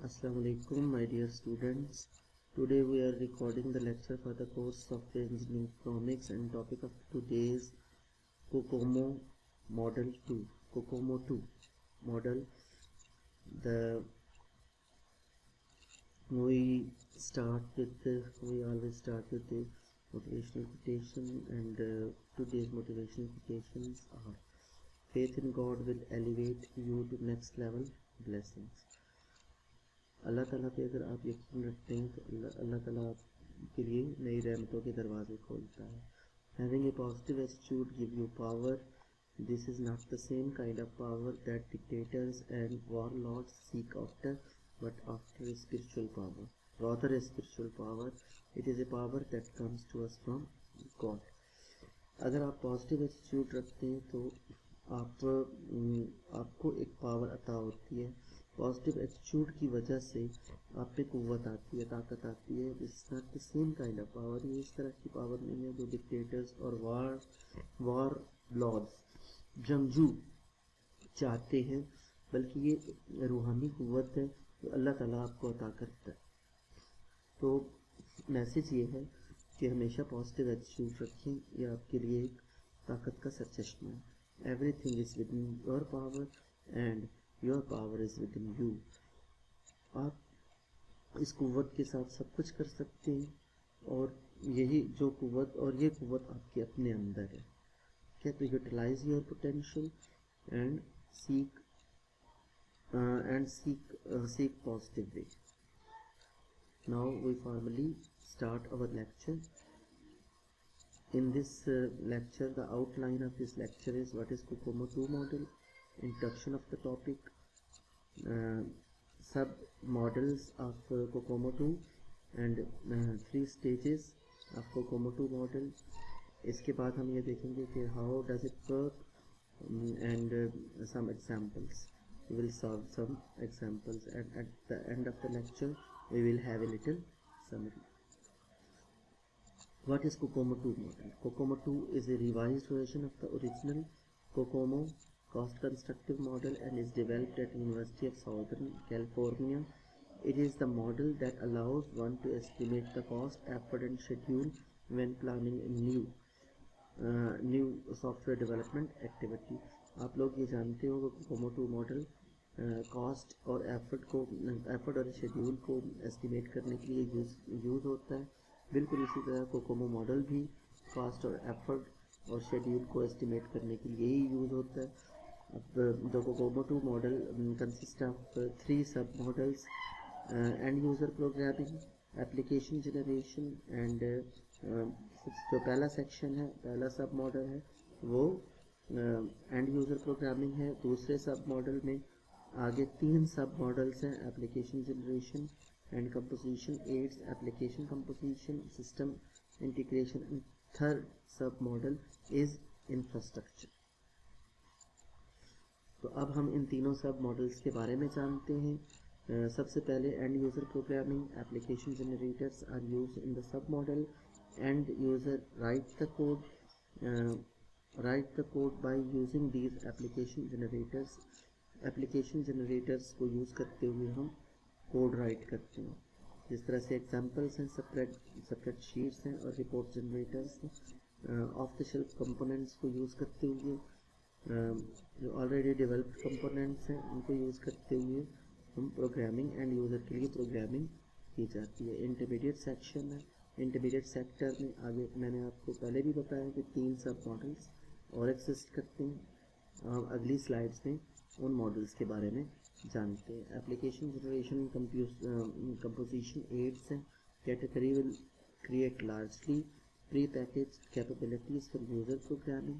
Assalamu alaikum, my dear students. Today we are recording the lecture for the course Software Engineering Economics, and topic of today is COCOMO Model 2. COCOMO 2 model. We always start with the motivational quotation, and today's motivational quotations are: faith in God will elevate you to next level. Blessings. अल्लाह ताला पे अगर आप यकीन रखते हैं तो अल्लाह ताला आपके लिए नई रहमतों के दरवाजे खोलता है. Having a positive attitude give you power. This is not the same kind of power that dictators and warlords seek after, but after a spiritual power. Rather a spiritual power. It is a power that comes to us from God. अगर आप positive attitude रखते हैं तो आपको एक power अता होती है. पॉजिटिव एटीट्यूड की वजह से आप पे कुव्वत आती है, ताकत आती है. This is not the same kind of power. ये इस तरह की पावर नहीं है जो डिक्टेटर्स और वॉर लॉर्ड्स जंगजू चाहते हैं, बल्कि ये रूहानी कुव्वत है जो अल्लाह ताला आपको अता करता है. तो मैसेज ये है कि हमेशा पॉजिटिव एटीट्यूड रखें. ये आपके लिए एक ताकत का सरचश्मा है. Everything is with in your power and your power is with in you. आप इस कुव्वत के साथ सब कुछ कर सकते हैं, और यही जो कुव्वत और ये कुव्वत आपके अपने अंदर है. क्या तो utilize your potential and seek positive way. Now we formally start our lecture. In this lecture, the outline of this lecture is what is COCOMO 2 model, introduction of the topic, sub models of COCOMO 2, and 3 stages of COCOMO 2 model. इसके बाद हम ये देखेंगे कि how does it work, and some examples. We will solve some examples, and at the end of the lecture we will have a little summary. What is COCOMO 2 model? COCOMO 2 is a revised version of the original COCOMO cost constructive model and is developed at University of Southern California. It is the model that allows one to estimate the cost, effort and schedule when planning a new software development activity. आप लोग ये जानते हो कि COCOMO 2 model cost और effort और schedule को estimate करने के लिए यूज़ होता है. बिल्कुल इसी तरह COCOMO मॉडल भी कॉस्ट और एफर्ट और शेड्यूल को एस्टिमेट करने के लिए ही यूज़ होता है. अब the COCOMO 2 model consist of 3 sub models: and user programming, application generation and जो पहला सेक्शन है, पहला सब मॉडल है वो एंड यूज़र प्रोग्रामिंग है. दूसरे सब मॉडल में आगे 3 सब मॉडल्स हैं: application generation and composition aids, application composition, system integration, and third sub model is infrastructure. तो अब हम इन तीनों सब मॉडल्स के बारे में जानते हैं. सबसे पहले end user programming. Application generators are used in the sub model. End user write the code by using these application generators. Application generators को यूज़ करते हुए हम कोड राइट करते हैं. जिस तरह से एग्जांपल्स हैं, सेपरेट शीट्स हैं और रिपोर्ट जनरेटर्स हैं. ऑफ द शेल्फ कंपोनेंट्स को यूज़ करते हुए, जो ऑलरेडी डेवलप्ड कंपोनेंट्स हैं उनको यूज़ करते हुए हम प्रोग्रामिंग एंड यूज़र के लिए प्रोग्रामिंग की जाती है. इंटरमीडिएट सेक्शन है. इंटरमीडिएट सेक्टर में आगे मैंने आपको पहले भी बताया कि 3 सब मॉडल्स और एग्जिस्ट करते हैं. अगली स्लाइड्स में उन मॉडल्स के बारे में जानते हैं. एप्लीकेशन जनरेशन कंपोजिशन एड्स हैं. Category will create largely pre-packaged capabilities for user programming.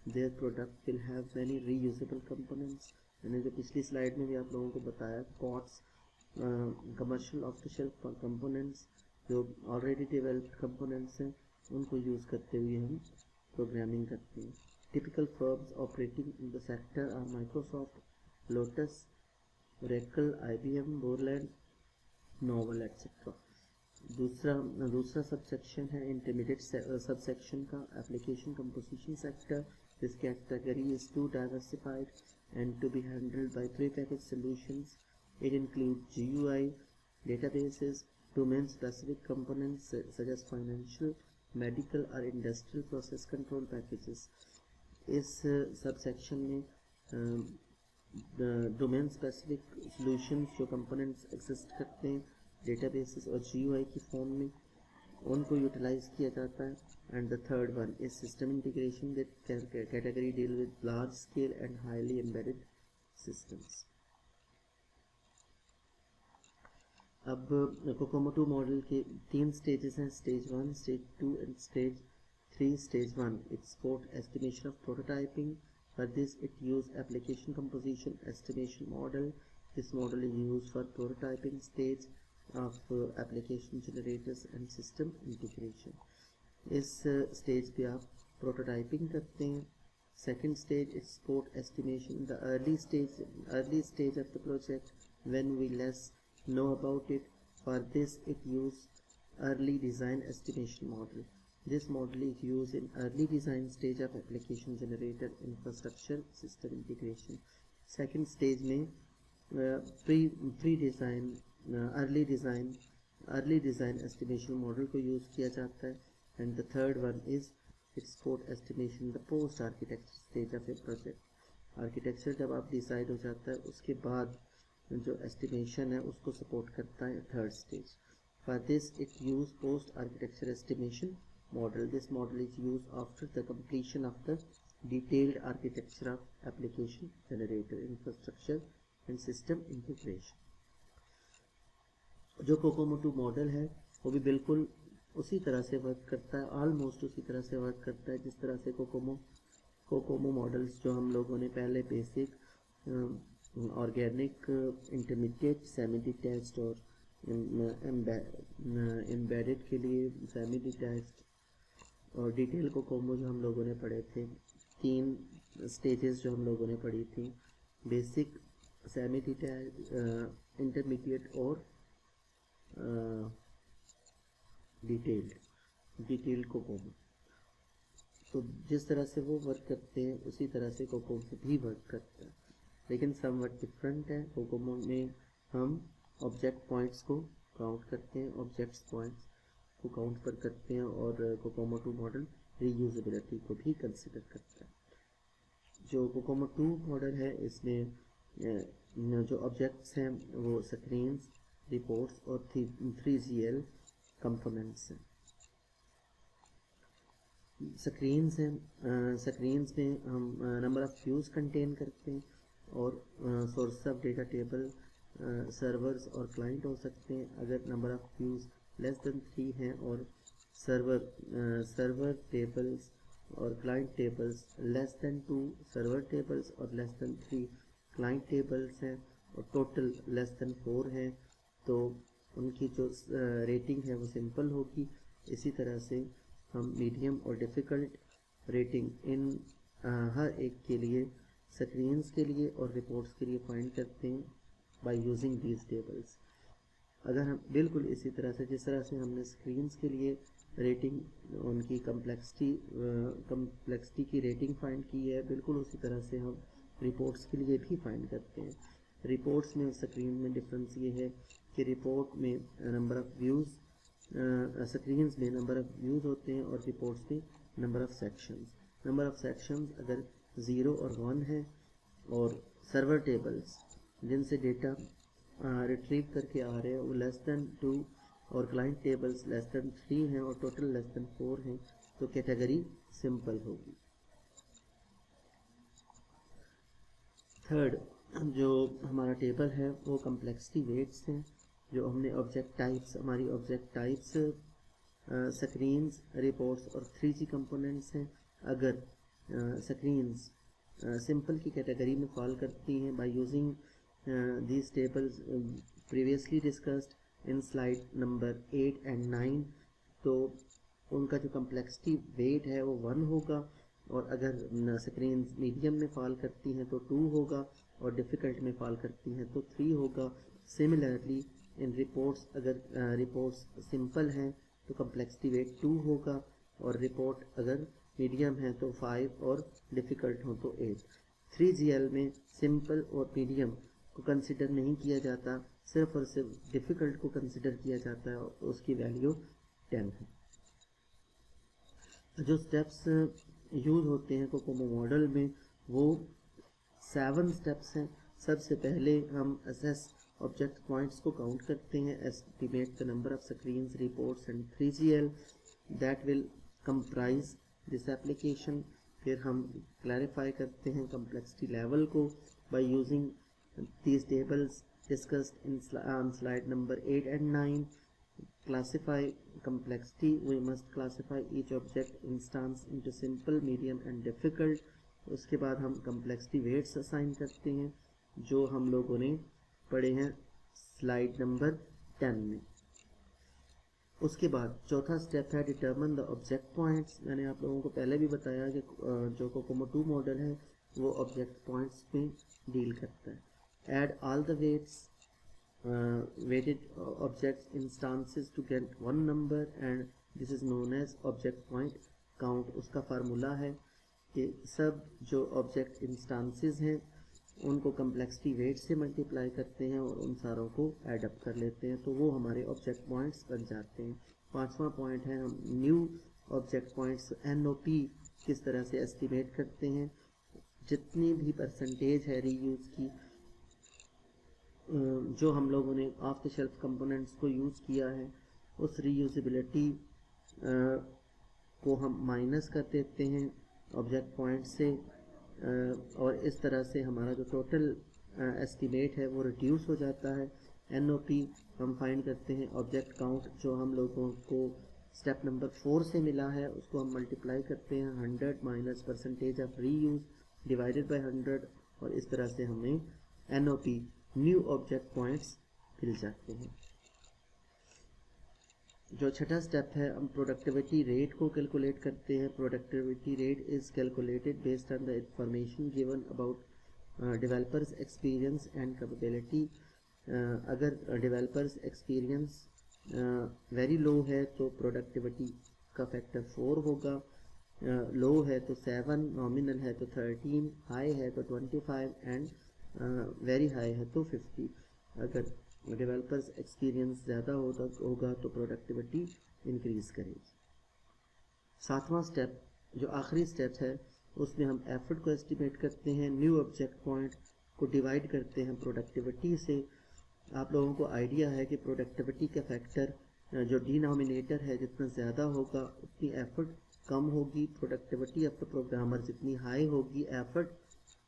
Their product will have many reusable components. मैंने जो पिछली स्लाइड में भी आप लोगों को बताया, COTS commercial off the shelf components, जो ऑलरेडी डेवलप्ड कंपोनेंट्स हैं उनको यूज़ करते हुए हम प्रोग्रामिंग करते हैं. Typical firms operating in the sector are Microsoft, Lotus, Oracle, IBM, Borland, Novell, etc. दूसरा सबसेक्शन है इंटरमीडिएट सबसेक्शन का, application composition sector. This category is too diversified and to be handled by pre-packaged solutions. It includes GUI, databases, domain-specific components such as financial, medical or industrial process control packages. इस subsection में domain specific solutions जो components exist करते हैं databases और GUI की form में, उनको utilise किया जाता है. And the third one is system integration. That category deal with large scale and highly embedded systems. अब कोकोमो 2 मॉडल के 3 स्टेजेस हैं, stage 1, stage 2 and stage 3. Stage 1 it support estimation of prototyping. For this it used application composition estimation model. This model is used for prototyping stage of application generators and system integration. इस stage पे आप prototyping करते हैं. Second stage is support estimation. The early stage of the project when we less know about it. For this it used early design estimation model. This model is used in early design stage of application generator infrastructure system integration. Second stage में pre-design early design estimation model को use किया जाता है. And the third one is it support estimation the post architecture stage of a project. Architecture जब आप decide हो जाता है उसके बाद जो estimation है उसको support करता है third stage. For this it use post architecture estimation model. This model is used after the completion of the detailed architecture of application generator infrastructure and system integration. जो कोकोमो 2 मॉडल है वो भी बिल्कुल उसी तरह से वर्क करता है, ऑलमोस्ट उसी तरह से वर्क करता है जिस तरह से कोकोमो मॉडल्स जो हम लोगों ने पहले basic, organic, intermediate, semi detached और एम्बेडेड के लिए सेमी डिटैच्ड और डिटेल कोकोमो जो हम लोगों ने पढ़े थे. 3 स्टेजेस जो हम लोगों ने पढ़ी थी, बेसिक, सेमी डिटैच्ड, इंटरमीडिएट और डिटेल्ड कोकोमो. तो जिस तरह से वो वर्क करते हैं उसी तरह से कोकोमो भी वर्क करता है, लेकिन समवट डिफरेंट है. कोकोमो में हम ऑब्जेक्ट पॉइंट्स को काउंट करते हैं, ऑब्जेक्ट्स पॉइंट्स को काउंट पर करते हैं, और कोकोमो 2 मॉडल रीयूजेबिलिटी को भी कंसिडर करता है. जो कोकोमो 2 मॉडल है इसमें जो ऑब्जेक्ट्स हैं वो स्क्रीन्स, रिपोर्ट्स और 3GL कंपोनेंट्स हैं. स्क्रीन्स में हम नंबर ऑफ व्यूज कंटेन करते हैं और source of data table servers और क्लाइंट हो सकते हैं. अगर number of views less than 3 हैं और सर्वर टेबल्स और client tables less than 2, server tables और लेस देन 3 क्लाइंट टेबल्स हैं और टोटल लेस देन 4 हैं, तो उनकी जो रेटिंग है वो सिंपल होगी. इसी तरह से हम मीडियम और डिफ़िकल्ट रेटिंग इन हर एक के लिए, स्क्रीन्स के लिए और रिपोर्ट्स के लिए फाइंड करते हैं बाय यूजिंग दीज टेबल्स. अगर हम बिल्कुल इसी तरह से जिस तरह से हमने स्क्रीन्स के लिए रेटिंग, उनकी कम्प्लेक्सिटी की रेटिंग फाइंड की है, बिल्कुल उसी तरह से हम रिपोर्ट्स के लिए भी फाइंड करते हैं. रिपोर्ट्स में और स्क्रीन में डिफरेंस ये है कि रिपोर्ट में नंबर ऑफ़ व्यूज़, स्क्रीन्स में नंबर ऑफ़ व्यूज़ होते हैं और रिपोर्ट्स में number of sections. Number of sections अगर 0 और 1 है और सर्वर टेबल्स जिनसे डेटा रिट्रीव करके आ रहे हैं वो लेस देन 2 और क्लाइंट टेबल्स लेस देन 3 हैं और टोटल लेस देन 4 हैं, तो कैटेगरी सिंपल होगी. थर्ड जो हमारा टेबल है वो कम्प्लेक्सिटी वेट्स हैं. जो हमने ऑब्जेक्ट टाइप्स, हमारी ऑब्जेक्ट टाइप्स स्क्रीन्स, रिपोर्ट्स और 3G कंपोनेंट्स हैं. अगर स्क्रीन्स सिंपल की कैटेगरी में फॉल करती हैं by using these tables previously discussed in slide number 8 and 9, तो उनका जो complexity weight है वो 1 होगा, और अगर स्क्रीन मीडियम में फॉल करती हैं तो 2 होगा और डिफ़िकल्ट में फॉल करती हैं तो 3 होगा. सिमिलरली इन रिपोर्ट्स, अगर रिपोर्ट्स सिंपल हैं तो complexity weight 2 होगा और रिपोर्ट अगर मीडियम है तो 5 और डिफ़िकल्ट हो तो 8. 3GL में सिंपल और मीडियम को कंसिडर नहीं किया जाता, सिर्फ और सिर्फ डिफ़िकल्ट को कंसिडर किया जाता है और उसकी वैल्यू 10 है। जो स्टेप्स यूज़ होते हैं कोकोमो मॉडल में वो 7 स्टेप्स हैं। सबसे पहले हम असेस ऑब्जेक्ट पॉइंट्स को काउंट करते हैं, estimate the number of screens, reports and 3GL that will comprise this application. फिर हम क्लैरिफाई करते हैं कम्प्लेक्सिटी लेवल को by using these tables discussed on slide number 8 and 9. Classify complexity. We must classify each object instance into simple, medium and difficult. उसके बाद हम complexity weights assign करते हैं जो हम लोगों ने पढ़े हैं slide number 10 में। उसके बाद चौथा स्टेप है डिटर्मिन द ऑब्जेक्ट पॉइंट्स। मैंने आप लोगों को पहले भी बताया कि जो कोकोमो 2 मॉडल है वो ऑब्जेक्ट पॉइंट्स में डील करता है। Add all the weighted objects instances to get one number and this is known as object point count। उसका फार्मूला है कि सब जो ऑब्जेक्ट इंस्टांसेस हैं उनको कम्प्लेक्सिटी वेट से मल्टीप्लाई करते हैं और उन सारों को ऐड अप कर लेते हैं तो वो हमारे ऑब्जेक्ट पॉइंट्स बन जाते हैं। पांचवा पॉइंट है हम न्यू ऑब्जेक्ट पॉइंट्स NOP किस तरह से एस्टिमेट करते हैं। जितनी भी परसेंटेज है रीयूज़ की जो हम लोगों ने ऑफ द शेल्फ कंपोनेंट्स को यूज़ किया है उस रीयूजेबिलिटी को हम माइनस कर देते हैं ऑब्जेक्ट पॉइंट से और इस तरह से हमारा जो टोटल एस्टिमेट है वो रिड्यूस हो जाता है। NOP हम फाइंड करते हैं ऑब्जेक्ट काउंट जो हम लोगों को स्टेप नंबर 4 से मिला है उसको हम मल्टीप्लाई करते हैं 100 minus percentage of reuse divided by 100 और इस तरह से हमें NOP न्यू ऑब्जेक्ट पॉइंट्स मिल जाते हैं। जो छठा स्टेप है हम प्रोडक्टिविटी रेट को कैलकुलेट करते हैं। Productivity rate is calculated based on the information given about developers experience and capability. अगर डेवलपर्स एक्सपीरियंस वेरी लो है तो प्रोडक्टिविटी का फैक्टर 4 होगा, लो है तो 7, नॉमिनल है तो 13, हाई है तो 25 एंड वेरी हाई है तो 50। अगर डेवलपर्स एक्सपीरियंस ज़्यादा होगा तो प्रोडक्टिविटी इंक्रीज करेगी। सातवां स्टेप जो आखिरी स्टेप है उसमें हम एफर्ट को एस्टिमेट करते हैं, न्यू ऑब्जेक्ट पॉइंट को डिवाइड करते हैं प्रोडक्टिविटी से। आप लोगों को आइडिया है कि प्रोडक्टिविटी का फैक्टर जो डिनोमिनेटर है जितना ज़्यादा होगा उतनी एफर्ट कम होगी। प्रोडक्टिविटी ऑफ द प्रोग्रामर जितनी हाई होगी एफर्ट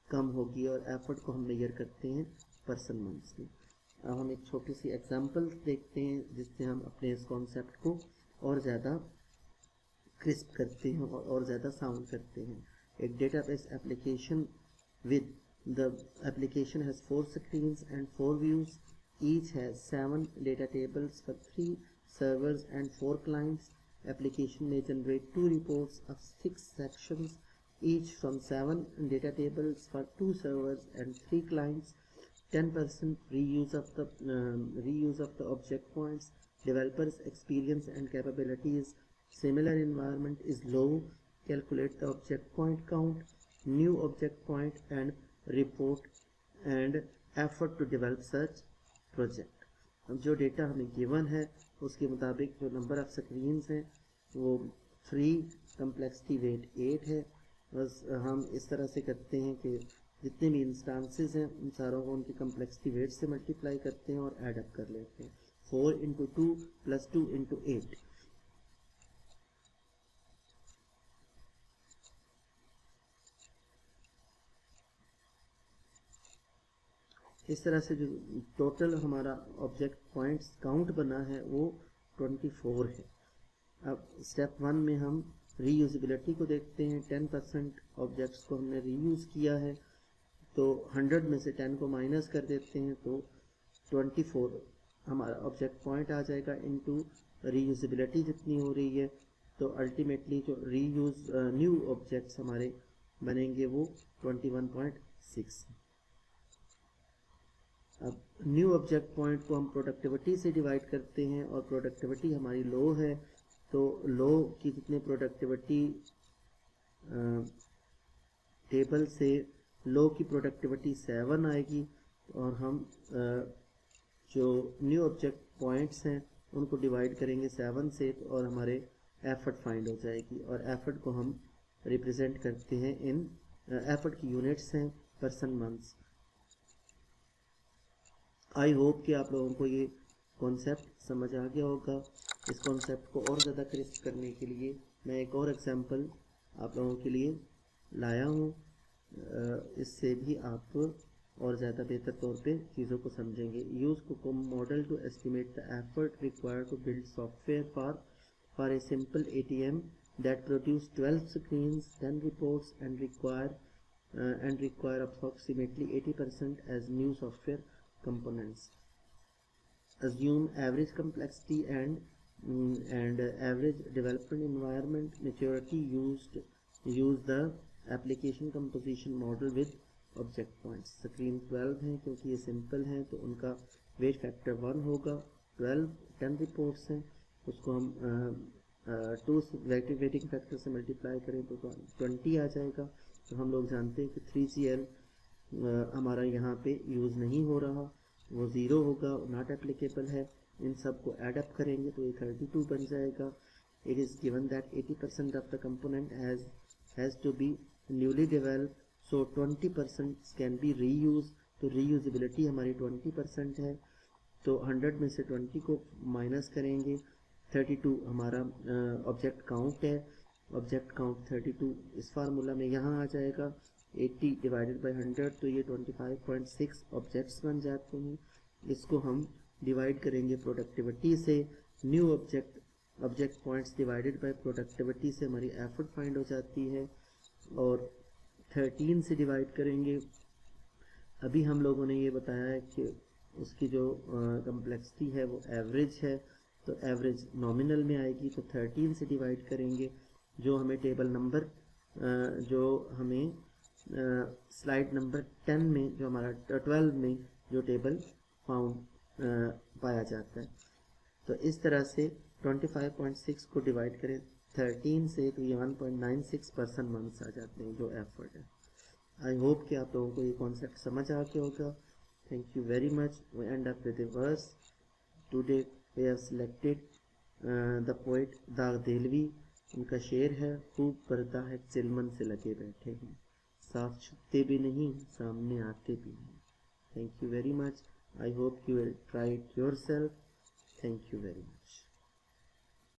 कम होगी और एफर्ट को हम मेजर करते हैं पर्सन मंथ्स में। अब हम एक छोटी सी एग्जांपल देखते हैं जिससे हम अपने इस कॉन्सेप्ट को और ज़्यादा क्रिस्प करते हैं और ज़्यादा साउंड करते हैं। एक database application with the application has 4 screens and 4 views. Each has 7 data tables for 3 servers and 4 clients. Application may generate 2 reports of 6 sections each from 7 data tables for 2 servers and 3 clients. 10% reuse of the object points. Developers experience and capabilities. Similar environment is low. Calculate the object point count, new object point and report and effort to develop such project. अब जो data हमें given है उसके मुताबिक जो number of screens हैं वो 3, complexity wait 8 है। बस हम इस तरह से करते हैं कि जितने भी इंस्टांसेस हैं उन सारों को उनकी कम्प्लेक्सिटी वेट से मल्टीप्लाई करते हैं और ऐड अप कर लेते हैं। 4 × 2 + 2 × 8। इस तरह से जो टोटल हमारा ऑब्जेक्ट पॉइंट्स काउंट बना है वो 24 है। अब स्टेप 1 में हम रीयूजेबिलिटी को देखते हैं। 10% ऑब्जेक्ट्स को हमने रीयूज़ किया है तो 100 में से 10 को माइनस कर देते हैं तो 24 हमारा ऑब्जेक्ट पॉइंट आ जाएगा इनटू रीयूजेबिलिटी जितनी हो रही है। तो अल्टीमेटली जो रीयूज न्यू ऑब्जेक्ट्स हमारे बनेंगे वो 21.6। अब न्यू ऑब्जेक्ट पॉइंट को हम प्रोडक्टिविटी से डिवाइड करते हैं और प्रोडक्टिविटी हमारी लो है तो लो की जितने प्रोडक्टिविटी टेबल से लो की प्रोडक्टिविटी 7 आएगी और हम जो न्यू ऑब्जेक्ट पॉइंट्स हैं उनको डिवाइड करेंगे 7 से, और हमारे एफर्ट फाइंड हो जाएगी। और एफर्ट को हम रिप्रेजेंट करते हैं इन एफर्ट की यूनिट्स हैं पर्सन मंथ्स। आई होप कि आप लोगों को ये कॉन्सेप्ट समझ आ गया होगा। इस कॉन्सेप्ट को और ज़्यादा क्रिस्प करने के लिए मैं एक और एग्जांपल आप लोगों के लिए लाया हूँ। इससे भी आप और ज़्यादा बेहतर तौर पे चीज़ों को समझेंगे। Use COCOMO model to estimate the effort required to build software for a simple ATM that produce 12 screens, 10 reports, and require approximately 80% as new software components. Assume average complexity and average development environment maturity. Use the application composition model with object points. Screen 12 हैं क्योंकि ये simple हैं तो उनका wait factor 1 होगा। 10 reports हैं, उसको हम 2 वेटिंग फैक्टर से मल्टीप्लाई करें तो 20 आ जाएगा। तो हम लोग जानते हैं कि 3GL हमारा यहाँ पे यूज़ नहीं हो रहा, वो 0 होगा, नॉट एप्लीकेबल है। इन सब को एड अप करेंगे तो ये 32 बन जाएगा। It is given that 80% of the component has to be newly developed, so 20% can be reuse. तो रीयूजेबिलिटी हमारी 20% है, तो 100 में से 20 को माइनस करेंगे। 32 हमारा ऑब्जेक्ट काउंट है, ऑब्जेक्ट काउंट 32 इस फार्मूला में यहाँ आ जाएगा। 80 डिवाइडेड बाई 100 तो ये 25.6 ऑब्जेक्ट्स बन जाते हैं। इसको हम डिवाइड करेंगे प्रोडक्टिविटी से। New object points divided by productivity से हमारी एफर्ट फाइंड हो जाती है, और 13 से डिवाइड करेंगे। अभी हम लोगों ने ये बताया है कि उसकी जो कम्प्लेक्सिटी है वो एवरेज है, तो एवरेज नॉमिनल में आएगी। तो 13 से डिवाइड करेंगे, जो हमें टेबल नंबर जो हमें स्लाइड नंबर 10 में, जो हमारा 12 में जो टेबल फाउंड पाया जाता है। तो इस तरह से 25.6 को डिवाइड करें 13 से तो ये 1.96 पर्सन मंथ्स आ जाते हैं जो एफर्ट है। आई होप कि आप लोगों को ये कॉन्सेप्ट समझ आ गया होगा। Thank you very much. We end up with the verse. Today we have selected the poet Daagh Dehlvi. उनका शेर है, खूब पर्दा है चिलमन से लगे बैठे हैं, साथ छुपते भी नहीं सामने आते भी नहीं। Thank you very much. I hope you will try it yourself. Thank you very much.